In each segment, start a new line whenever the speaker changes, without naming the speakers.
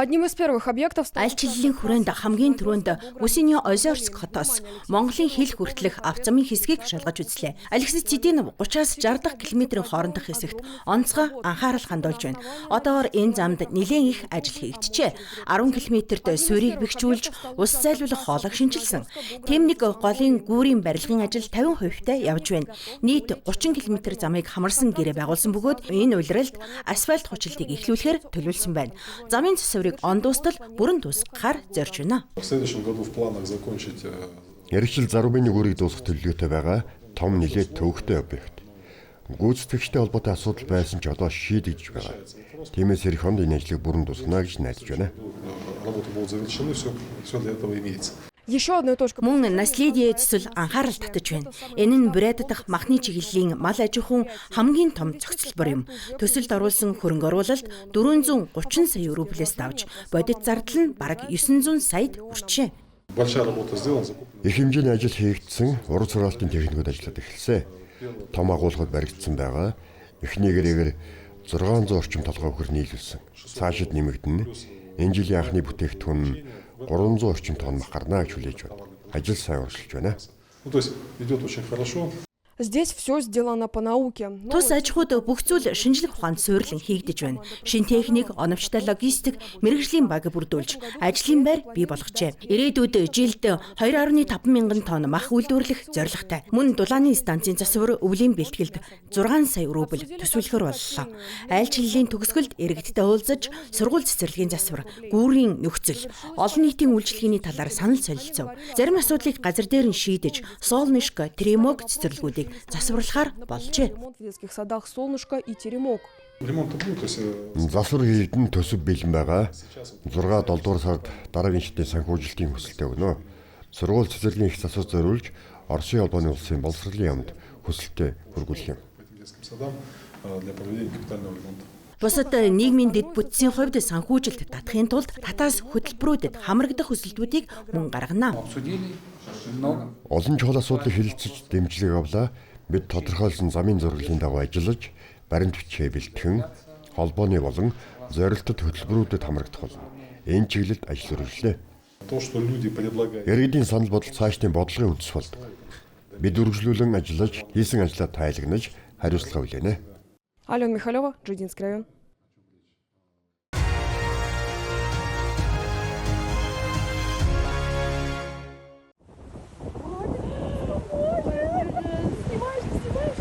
Одним из первых объектов стал
Аль чиглэлийн хүрээнд хамгийн түрүүнд Узеньё-Озерск хотоос Монголын хил хүртэлх авто замын хэсгийг шалгаж үзлээ. Алексей Цидинов 30-аас 60 дахь километрийн хоорондох хэсэгт онцгой анхаарал хандуулж байна. Одоогоор энэ замд нэлээд их ажил хийгджээ. 10 км-д суурийг бэхжүүлж, ус зайлуулах хоолойг шинжилсэн. Темник голын гүүрийн барилгын ажил 50%-тай явж байна. Нийт 30 км замыг хамарсан гэрээ байгуулсан бөгөөд энэ улиралд асфальт хүчилтийг эхлүүлэхээр төлөвлөсөн байна. Замын цэцэврийг он дуустал бүрэн дуусгахаар зорж байна.
Яригчил Зарубын нүгүүрийг дуусгах төлөвлөгөөтэй байгаа том нэлээд төвөгтэй объект. Гүйцэтгэгчтэй холбоотой асуудал байсан ч одоо шийдэгдэж байгаа. Тиймээс эх хонд энэ ажлыг бүрэн дуусгана гэж найдаж байна.
еще одной точкой.
Мөн наследие цэцэл анхаарал татаж байна. Энэ нь Бред дахь махны чиглэлийн мал аж ахуйн хамгийн том зохицолбор юм. Төсөлд оруулсан хөрөнгө оруулалт 430 сая рублиэс давж, бодит зардал нь бараг 900 саяд хүрчээ.
Их хэмжээний ажил хийгдсэн, уран сургаалтын техникүүд ажиллаад эхэлсэн. Том агуулгад баригдсан байгаа. Эхний гэрээгээр 600 орчим толгой хөр нийлүүлсэн. Цаашид нэмэгдэнэ. Энэ жилийн анхны бүтээгдэхүүн нь 300 орчим тонн мах гарна гэж хүлээж байна. Ажил сайн уршилж байна.
Здесь все сделано по науке.
Тус аж ахуйд бүх зүйл шинжлэх ухаанд суурилан хийгдэж байна. Шин техник, оновчтой логистик, мэргэжлийн баг бүрдүүлж, ажлын байр бий болгожээ. Ирээдүйд жилд 2.5 мянган тонн мах үйлдвэрлэх зорилготой. Мөн дулааны станцын засвар өвлийн бэлтгэлд 6 сая рубль төсвөлөхөр боллоо. Айлчлалын төгсгөлд иргэдтэй уулзаж, сургууль цэцэрлэгийн засвар, гүүрийн нөхцөл, олон нийтийн үйлчлэгээний талаар санал солилцов. Зарим асуудлыг газар дээр нь шийдэж, Солнышко, Теремок цэцэрлэгүүдийг засварлахаар болжээ.
Засвар хийгдэн төсөв бэлэн байгаа. 6-7 дугаар сард дараагийн шатны санхүүжилтийн хүсэлтэй өгнө. Сургууль цэцэрлэгийн их засвар зориулж Оросын холбооны улсын боловсролын яамд хүсэлтэд хүргүүлэх юм.
Бусад нийгмийн дэд бүтцийн хувьд санхүүжилт татахын тулд татаас хөтөлбөрүүдэд хамрагдах хүсэлтүүдийг мөн гаргана.
Олон чухал асуудлыг хэлэлцэж дэмжлэг авлаа. Бид тодорхойлсон замын зурглалын дагуу ажиллаж, баримт бичгээ бэлтгэн, холбооны болон зорилттой хөтөлбөрүүдэд хамрагдах болно. Энэ чиглэлд ажил үргэлжлээ. Иргэдийн санал бодол цаашдын бодлогын үндэс болдог. Бид үргэлжлүүлэн ажиллаж, хийсэн ажлаа тайлагнаж, хариуцлага хүлээнэ.
Алена Михайлова, Жидинский район.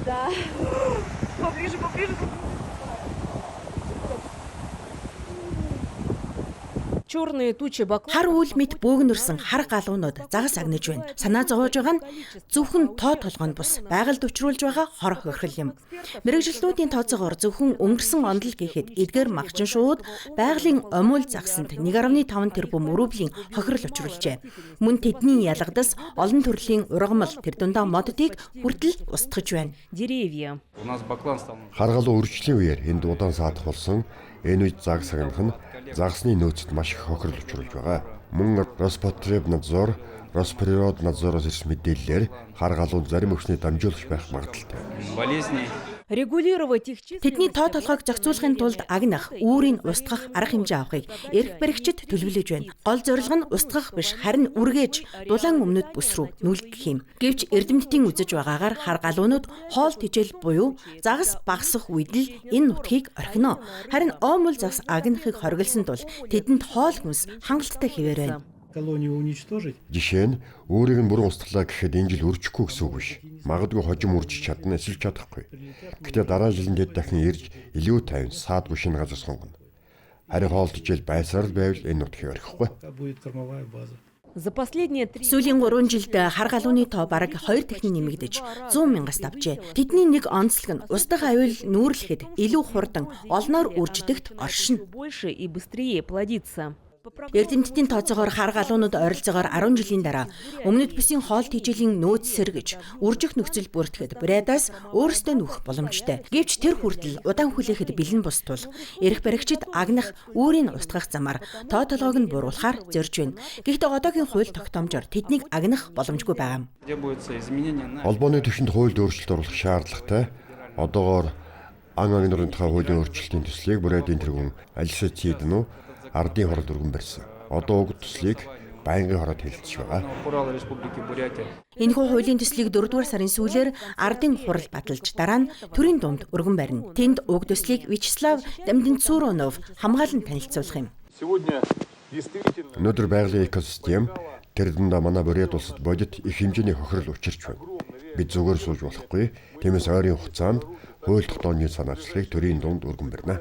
Да. Поближе, поближе. Черные тучи баклан.
Хар үйл мэт бөөгнөрсөн хар галуунууд загас агнаж байна. Санаа зовоож байгаа нь зөвхөн тоо толгойн бус байгальд учруулж байгаа хор хөрхөл юм. Мэргэжилтүүдийн тооцоогоор зөвхөн өнгөрсөн ондол гэхэд эдгээр магчин шууд байгалийн омуул загсанд 1.5 тэрбум рублийн хохирол учруулжээ. Мөн тэдний ялгадас олон төрлийн ургамал тэр дундаа моддыг хүртэл устгаж байна.
Деревья.
Хар галуу үржлийн үеэр энд удаан саадах болсон. Энэ үед загас агнах нь загасны нөөцөд маш их хохирол учруулж байгаа. Мөн Роспотребнадзор, Росприроднадзороос ирсэн мэдээллээр хар галууд зарим өвчний дамжуулагч байх магадaltaй.
Регулировать их численность.
Тэдний тоо толгойг зохицуулахын тулд агнах, үүрийг устгах арга хэмжээ авахыг эрх баригчид төлөвлөж байна. Гол зорилго нь устгах биш, харин үргээж дулаан өмнөд бүс рүү нүүлгэх юм. Гэвч эрдэмтдийн үзэж байгаагаар хар галуунууд хоол тэжээл буюу загас багасах үед л энэ нутгийг орхино. Харин оомол загас агнахыг хориглосон тул тэдэнд хоол хүнс хангалттай хэвээр байна.
Жишээ нь өөрийг нь бүрэн устгалаа гэхэд энэ жил үржихгүй гэсэн үг биш. Магадгүй хожим үржиж чадна, эсвэл чадахгүй. Гэтэ дараа жилд дэд дахин ирж илүү тайван саадгүй шинэ газар сонгоно. Харин хоол тэжээл байсаар л байвал энэ нутгийг орхихгүй.
За последние 3
Сүүлийн 3 жилд хар галууны тоо бараг 2 дахин нэмэгдэж 100 мянгаас давжээ. Тэдний нэг онцлог нь устдах аюул нүүрлэхэд илүү хурдан олноор үржидэгт оршино.
больше и быстрее плодится.
Эрдэмтдийн тооцоогоор хар галуунууд ойролцоогоор 10 жилийн дараа өмнөд бүсийн хоол тэжээлийн нөөц сэргэж үржих нөхцөл бүртгэхэд Бредаас өөрсдөө нүүх боломжтой. Гэвч тэр хүртэл удаан хүлээхэд бэлэн бусдвал эрх баригчид агнах, үүрийг устгах замаар тоо толгойг нь буруулахаар зорж байна. Гэхдээ одоогийн хууль тогтоомжоор тэднийг агнах боломжгүй байгаа юм.
Холбооны түвшинд хуульд өөрчлөлт оруулах шаардлагатай. Одоогоор ан агнарын тухай хуулийн өөрчлөлтийн төслийг Бредийн тэргүүн Алексей Цидинов ардын хорол өргөн барьсан. Одоо уг төслийг байнгын хороод хэлэлцэж байгаа.
Энэхүү хуулийн төслийг 4-р сарын сүүлээр ардын хурал баталж дараа нь төрийн дунд өргөн барина. Тэнд уг төслийг Вячеслав Дамдинцуронов хамгаалан танилцуулах юм.
Өнөөдөр байгалийн экосистем тэр дундаа манай Бурят улсад бодит их хэмжээний хохирол учирч байна. Бид зүгээр сууж болохгүй. Тиймээс ойрын хугацаанд хууль тогтооны санаачлагыг төрийн дунд өргөн барина.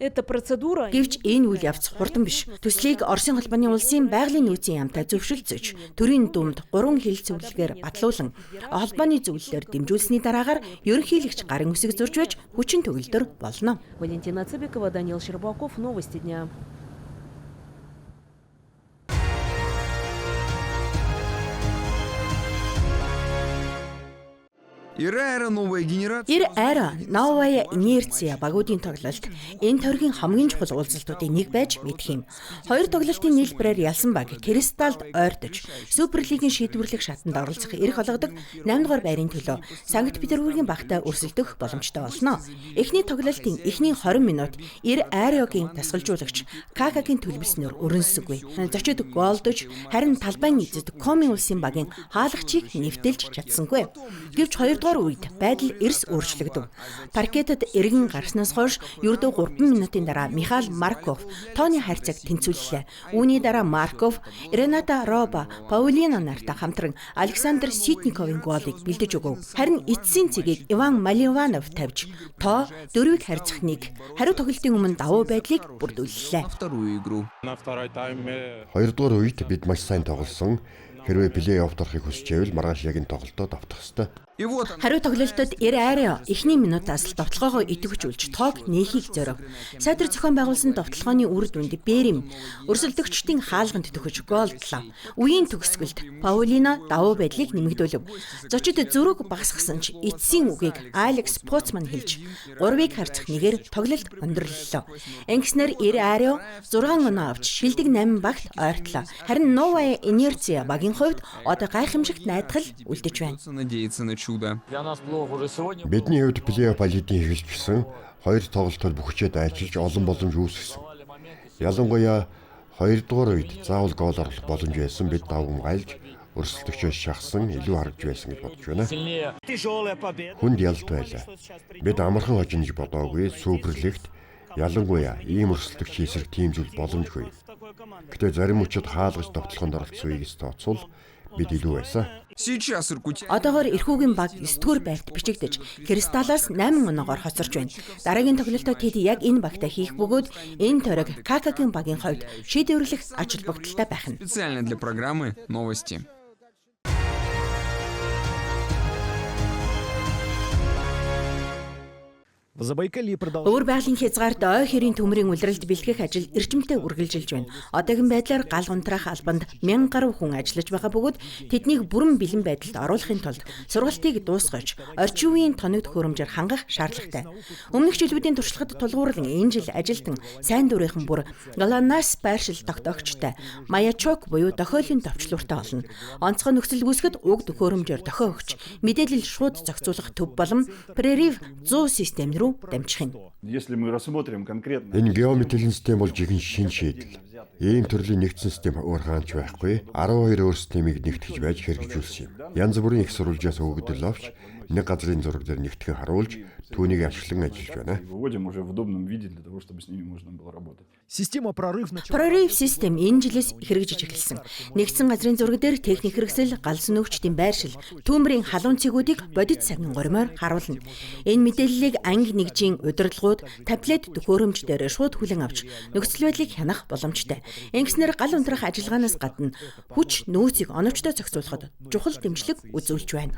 Эта процедура...
Гэвч энэ үйл явц хурдан биш. Төслийг Оросын холбооны улсын байгалийн нөөцийн яамтай зөвшөлдсөж, төрийн дунд 3 хил зөвлөлгээр батлуулан, холбооны зөвлөлөөр дэмжүүлсэний дараагаар ерөнхийлөгч гарын үсэг зурж байж хүчин төгөлдөр болно.
Валентина Цыбикова, Даниил Щербаков, Новости дня.
Ир-Аэро новая генерация.
Ир-Аэро новая инерция багуудын тоглолт энэ тойргийн хамгийн чухал уулзалтуудын нэг байж мэдэх юм. Хоёр тоглолтын нийлбэрээр ялсан баг Кристалд ойртож Суперлигийн шийдвэрлэх шатанд оролцох эрх олгодог 8 дугаар байрын төлөө Санкт-Петербургийн багтай өрсөлдөх боломжтой болно. Эхний тоглолтын эхний 20 минут Ир-Аэрогийн дасгалжуулагч Какагийн төлөвлөснөөр өрнөсөггүй. Зочид голдож харин талбайн эзэд Коми улсын багийн хаалгачийг нэвтэлж чадсангүй. Гэвч 2 дугаар үед байдал эрс өөрчлөгдөв. Паркетад эргэн гарснаас хойш ердөө 3 минутын дараа Михаил Марков тооны хайрцаг тэнцвүүллээ. Үүний дараа Марков, Рената Роба, Паулина нартай хамтран Александр Ситниковын голыг бэлдэж өгөв. Харин эцсийн цэгийг Иван Маливанов тавьж тоо 4-ийг харьцах нэг. Хариу тоглолтын өмнө давуу байдлыг бүрдүүллээ.
Хоёрдугаар үед бид маш сайн тоглосон. Хэрвээ плей-офф орохыг хүсч байвал маргааш яг энэ тоглолтод автах ёстой.
Хариу тоглолтод Ир-Аэро эхний минутаас л довтлогоогоо идэвхжүүлж тоог нээхийг зорив. Сайдар зохион байгуулсан довтлогооны үр дүнд Бэрим өрсөлдөгчдийн хаалганд төхөж голдлоо. Үеийн төгсгөлд Паулина давуу байдлыг нэмэгдүүлв. Зочид зөрөг багасгасан ч эцсийн үгийг Алекс Поцман хэлж 3-ыг харьцах нэгээр тоглолт өндөрлөлөө. Ингэснээр Ир-Аэро 6 оноо авч шилдэг 8 багт ойртлоо. Харин Новая инерция багийн хувьд одоо гайхамшигт найдах үлдэж байна.
Бидний хувьд плей-офф балидын эхэлж гисэн 2 тоглолтод бүх хүчээ дайчилж олон боломж үүсгэсэн. Ялангуяа 2 дугаар үед заавал гол оруулах боломж байсан бид давгам гайлж өрсөлдөгчөөс шахсан илүү харагж байсан гэж бодож байна. Хүнд ялалт байлаа. Бид амархан хожинж бодоогүй Суперлигт ялангуяа ийм өрсөлдөгчийн эсрэг тийм зүйл боломжгүй. Гэтэ зарим хүчид хаалгаж тогтолцоонд оролцсон үеигс тооцвол бид илүү байсан.
Одоогоор эрхүүгийн баг 9-р байрт бичигдэж, Кристалаас 8 оноогоор хоцорч байна. Дараагийн тоглолтод тэд яг энэ багтаа хийх бөгөөд энэ тойрог Какагийн багийн хувьд шийдвэрлэх ач холбогдолтой байх нь.
Специально для программы новости.
Өвөр байгалийн хязгаарт ой хэрийн төмрийн улиралд бэлтгэх ажил эрчимтэй үргэлжилж байна. Одоогийн байдлаар гал унтраах албанд 1000 гаруй хүн ажиллаж байгаа бөгөөд тэднийг бүрэн бэлэн байдалд оруулахын тулд сургалтыг дуусгаж, орчин үеийн тоног төхөөрөмжөөр хангах шаардлагатай. Өмнөх жилүүдийн туршлагад тулгуурлан энэ жил ажилтан сайн дурынхан бүр Галанас байршил тогтоогчтой Маячок буюу дохиолын товчлууртай болно. Онцгой нөхцөл үүсгэд уг төхөөрөмжөөр дохио өгч, мэдээлэл шууд зохицуулах төв болон Прерив 100 систем дамжих юм.
Энэ геометрийн систем бол жинхэнэ шин шийдэл. Ийм төрлийн нэгдсэн систем өөр хаанч байхгүй. 12 өөр системийг нэгтгэж байж хэрэгжүүлсэн юм. Янз бүрийн их сурвалжаас өгөгдөл авч нэг газрын зураг дээр нэгтгэн харуулж түүнийг ашиглан ажиллаж байна.
Прорив систем энэ жилээс хэрэгжиж эхэлсэн. Нэгдсэн газрын зураг дээр техник хэрэгсэл, галсан өгчдийн байршил, түүмрийн халуун цэгүүдийг бодит цагийн горимоор харуулна. Энэ мэдээллийг анги нэгжийн удирдлагууд, таблет төхөөрөмж дээр шууд хүлээн авч нөхцөл байдлыг хянах боломжтой. Ингэснээр гал унтрах ажиллагаанаас гадна хүч нөөцийг оновчтой зохицуулахад чухал дэмжлэг үзүүлж байна.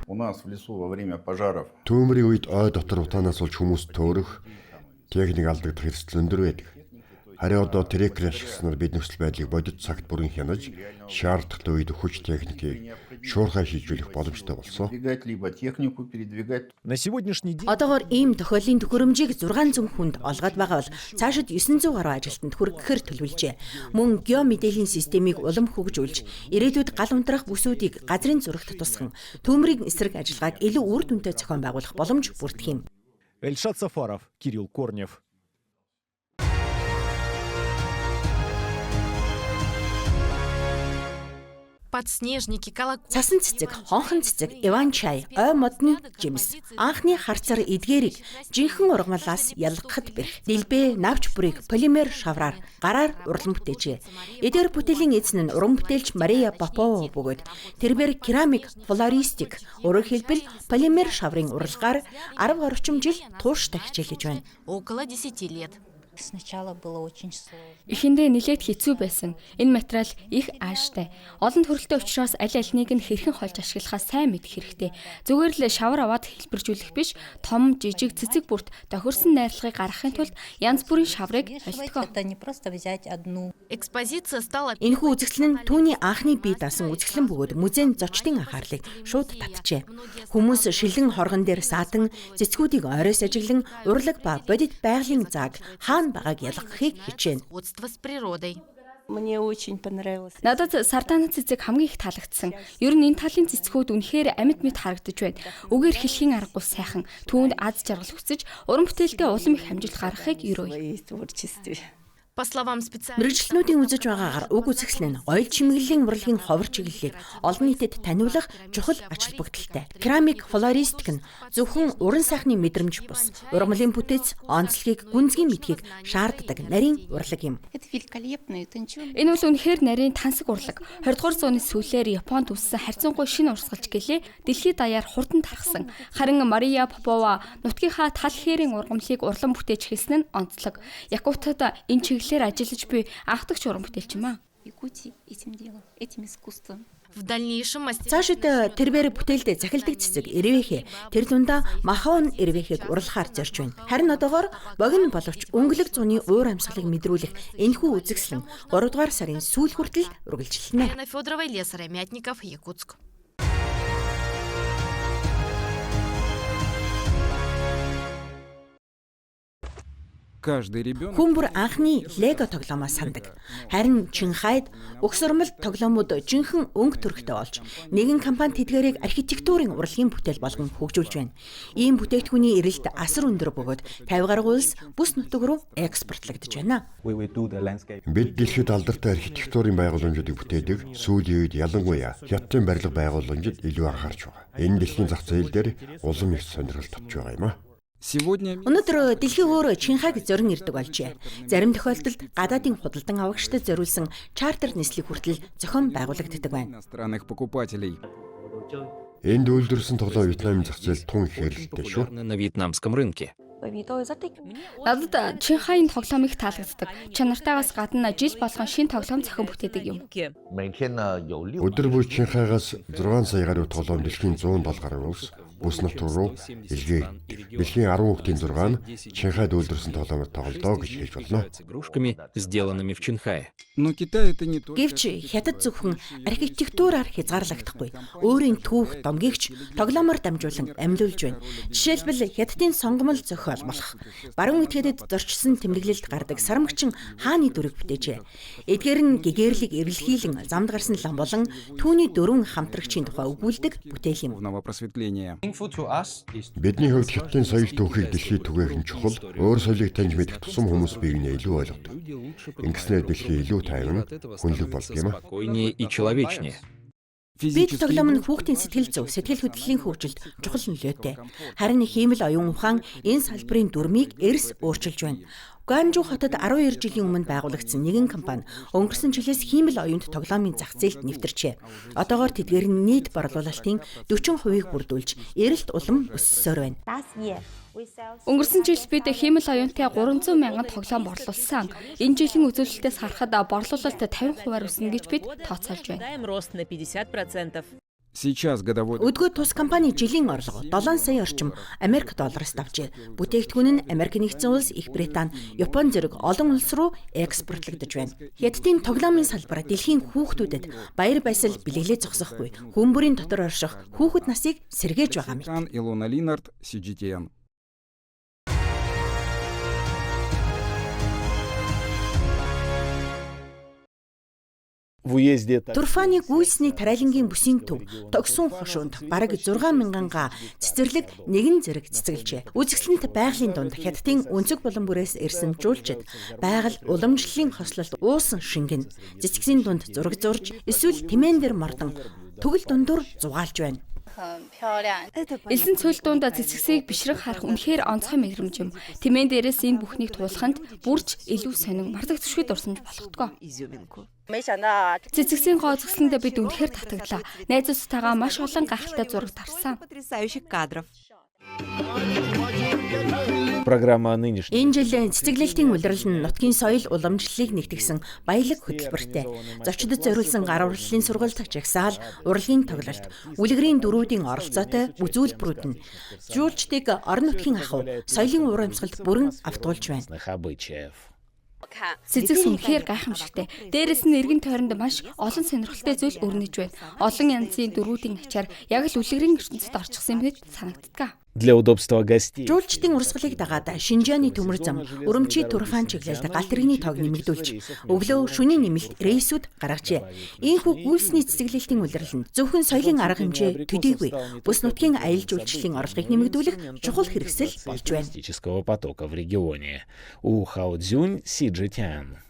Түүмрийн үед ой дотор утаанаас болж хүмүүс төөрөх, техник алдагдах эрсдэл өндөр байдаг. Харин одоо трекер ашигласнаар бид нөхцөл байдлыг бодит цагт бүрэн хянаж, шаардлагатай үед хүч техникийг шуурхай шийдвэрлэх боломжтой болсон.
Одоогоор ийм тохиолын төхөөрөмжийг 600 хүнд олгоод байгаа бол цаашид 900 гаруй ажилтнанд хүргэхээр төлөвлөжээ. Мөн геомэдэлийн системийг улам хөгжүүлж, ирээдүйд гал унтрах бүсүүдийг газрын зурагт тусган, төмрийн эсрэг ажиллагааг илүү үр дүнтэй зохион байгуулах боломж бүрдэх юм.
Эльшат Сафаров, Кирилл Корнев.
Подснежники, колокольчики.
Цасан цэцэг, хонхон цэцэг, Иван чай, ой модны жимс. Анхны харцар эдгээрийг жинхэнэ ургамлаас ялгахад бэрх. Дэлбээ, навч бүрийг полимер шавраар гараар урлан бүтээжээ. Эдгээр бүтээлийн эзэн нь уран бүтээлч Мария Попова бөгөөд тэрбээр керамик, флористик, өөрөөр хэлбэл полимер шаврын уралгаар 10 орчим жил тууштай хичээлж байна.
Около 10 лет.
Эхэндээ нэлээд хэцүү байсан. Энэ материал их ааштай. Олон төрөлтэй учраас аль альнийг нь хэрхэн холж ашиглахаа сайн мэдэх хэрэгтэй. Зүгээр л шавар аваад хэлбэржүүлэх биш, том, жижиг, цэцэг бүрт тохирсон найрлагыг гаргахын тулд янз бүрийн шаврыг холтгоо.
Экспозиция стала...
Энэхүү үзэгдэл нь түүний анхны бие даасан үзэгдэл бөгөөд музейн зочдын анхаарлыг шууд татжээ. Хүмүүс шилэн хоргон дээр саатан, цэцгүүдийг оройс ажиглан, урлаг ба бодит байгалийн зааг байгааг ялгахыг хичээнэ.
С природой.
Надад сарданы цэцэг хамгийн их таалагдсан. Ер нь энэ талын цэцгүүд үнэхээр амьд мэд харагдаж байна. Үгээр хэлхийн аргагүй сайхан, түүнд аз жаргал хүсэж, уран бүтээлдээ улам их амжилт гаргахыг ерөөе.
По словам специалистов,
Мэргэжилтнүүдийн үзэж байгаагаар уг үзэгсэл нь оёл чимэглэлийн урлагийн ховор чиглэлийг олон нийтэд таниулах чухал ач холбогдолтой. Керамик флористик нь зөвхөн уран сайхны мэдрэмж бус, ургамлын бүтээц, онцлогийг, гүнзгий мэдхийг шаарддаг нарийн урлаг юм.
Энэ бол үнэхээр нарийн тансаг урлаг. 20 дугаар зууны сүүлээр Японд үссэн харьцангуй шинэ урсгалч гэлээ дэлхийд даяар хурдан тархсан. Харин Мария Попова нутгийнхаа тал хээрийн ургамлыг урлан бүтээж хэлсэн нь онцлог. Якутад энэ чиглэлээр ажиллаж буй анхдагч уран бүтээлч юм аа.
в дальнейшем мастер...
Цаашид тэрбээр бүтээлдээ захилдаг цэцэг Эрвэхэ тэр дундаа Махон Эрвэхийг урлахаар зорж байна. Харин одоогоор богино боловч өнгөлөг зууны уур амьсгалыг мэдрүүлэх энэхүү үзэгсэл 3 дугаар сарын сүүл хүртэл үргэлжилнэ.
Яна Федорова, Лесаря, Мятников, Якутск.
Хүн бүр анхны лего тоглоомоо сандаг. Харин Чинхайд угсармал тоглоомууд жинхэнэ өнгө төрхтэй болж нэгэн компани тэдгээрийг архитектурын урлагийн бүтээл болгон хөгжүүлж байна. Ийм бүтээгдэхүүний эрэлт асар өндөр бөгөөд 50 гаруй улс бүс нутаг руу экспортлогдож байна.
Бид дэлхийд алдартай архитектурын байгууламжуудыг бүтээдэг. Сүүлийн үед ялангуяа хятадын барилга байгууламжид илүү анхаарч байгаа. Энэ дэлхийн зах зээл дээр улам их сонирхол татж байгаа юм а.
Өнөөдөр дэлхийн өөр Чинхайг зорин ирдэг болжээ. Зарим тохиолдолд гадаадын худалдан авагчдад зориулсан чартер нислэг хүртэл зохион байгуулагддаг байна.
Энд үйлдвэрсэн тоглоом Вьетнамын зах зээл тун их хэрэлттэй шүү.
На вьетнамском рынке.
Надад Чинхайын тоглоом их таалагддаг. Чанартаагаас гадна жил болгон шинэ тоглоом зохион бүтээдэг юм.
Өдөр бүр Чинхайгаас 6 сая гаруй тоглоом дэлхийн 170 гаруй улс бүс нутаг руу илгээдэг. Дэлхийн 10 хүүхдийн 6 нь Чинхайд үйлдвэрсэн тоглоомод тоглодоо гэж хэлж болно.
Игрушками, сделанными в Чинхае.
Гэвч хятад зөвхөн архитектураар хязгаарлагдахгүй. Өөрийн түүх, домгийгч тоглоомоор дамжуулан амьлуулж байна. Жишээлбэл хятадын сонгомол зохиол болох баруун этгээдэд зорчсон тэмдэглэлд гардаг сарамгчин хааны дүрийг бүтээжээ. Эдгээр нь гэгээрлийг эвлэлхийлэн замд гарсан лам болон түүний дөрвөн хамтрагчийн тухай өгүүлдэг бүтээл юм.
Бидний хувьд хятадын соёл түүхийг дэлхийд түгээх нь чухал. Өөр соёлыг таньж мэдэх тусам хүмүүс биеийг илүү ойлгодог. Ингэснээр дэлхий илүү тайван, хүнлэг болдог юм а.
Спокойнее и человечнее.
Бид тоглоом нь хүүхдийн сэтгэл зүй, сэтгэл хөдлөлийн хөгжилд чухал нөлөөтэй. Харин хиймэл оюун ухаан энэ салбарын дүрмийг эрс өөрчилж байна. Ганжу хотод 12 жилийн өмнө байгуулагдсан нэгэн компани өнгөрсөн жилээс хиймэл оюунд тоглоомын зах зээлд нэвтэрчээ. Одоогоор тэдгээр нь нийт борлуулалтын 40%-ийг бүрдүүлж, эрэлт улам өссөөр байна.
Өнгөрсөн жил бид хиймэл оюунтай 300 мянган тоглоом борлуулсан. Энэ жилийн үзүүлэлтээс харахад борлуулалт 50%-аар өснө гэж бид тооцоолж байна.
Рост на 50%.
Өдгөө тус компани жилийн орлого 7 сая орчим Америк доллараас давжээ. Бүтээгдэхүүн нь Америк нэгдсэн улс, Их Британи, Япон зэрэг олон улс руу экспортлогдож байна. Хятадын тоглоомын салбар дэлхийн хүүхдүүдэд баяр баясгал бэлэглээ зогсохгүй. Хүн бүрийн дотор орших хүүхэд насыг сэргээж байгаа мэт.
В уезде
Турфаны гүйсний тариалангийн бүсийн төв тогсон хошуунд бараг 6,000 га цэцэрлэг нэгэн зэрэг цэцэглэжээ. Үзэсгэлэнт байгалийн дунд хятадын өнцөг булан бүрээс ирсэн жуулчид байгаль уламжлалын хослолд уусан шингэн цэцгсийн дунд зураг зурж эсвэл тэмээн дээр мордон төгөл дундуур зугаалж байна.
Элсэн цөл дундаа цэцгсийг бишрэг харах үнэхээр онцгой мэдрэмж юм. Тэмээн дээрээс энэ бүхнийг туулаханд бүрч илүү сонин мардаг төшгөд орсонж болохдгоо. Цэцгсийн гоо зөксөндөө бид үнэхээр татагдлаа. Найзуудтайгаа маш олон гахалтай зураг тарсан.
программа нынешняя.
Энэ жил цэцэглэлтийн улирал нь нутгийн соёл уламжлалыг нэгтгэсэн баялаг хөтөлбөртэй. Зочдод зориулсан гар урлалын сургалт, жагсаал, урлагийн тоглолт, үлгэрийн дөрүүдийн оролцоотой үзүүлбэрүүд нь жуулчдыг орон нутгийн ахуй, соёлын урамсгалд бүрэн автуулж байна.
Цэцэгс үнэхээр гайхамшигтай. Дээрээс нь эргэн тойронд маш олон сонирхолтой зүйл өрнөж байна. Олон янзын дөрүүдийн ачаар яг л үлгэрийн ертөнцид орчихсон юм гээд санагддаг.
Для удобства гостей.
Жуулчдын урсгалыг дагаад Шинжааны төмөр зам, Урумчи Турфан чиглэлд галт тэрэгний тоог нэмэгдүүлж, өглөө шөнийн нэмэлт рейсүүд гаргажээ. Ийхүү гүйсний цэцэглэлтийн улирал нь зөвхөн соёлын арга хэмжээ төдийгүй бүс нутгийн аялал жуулчлалын орлогыг нэмэгдүүлэх чухал хэрэгсэл болж байна.
Потока в регионе. У Хаодзюнь Сиджитян.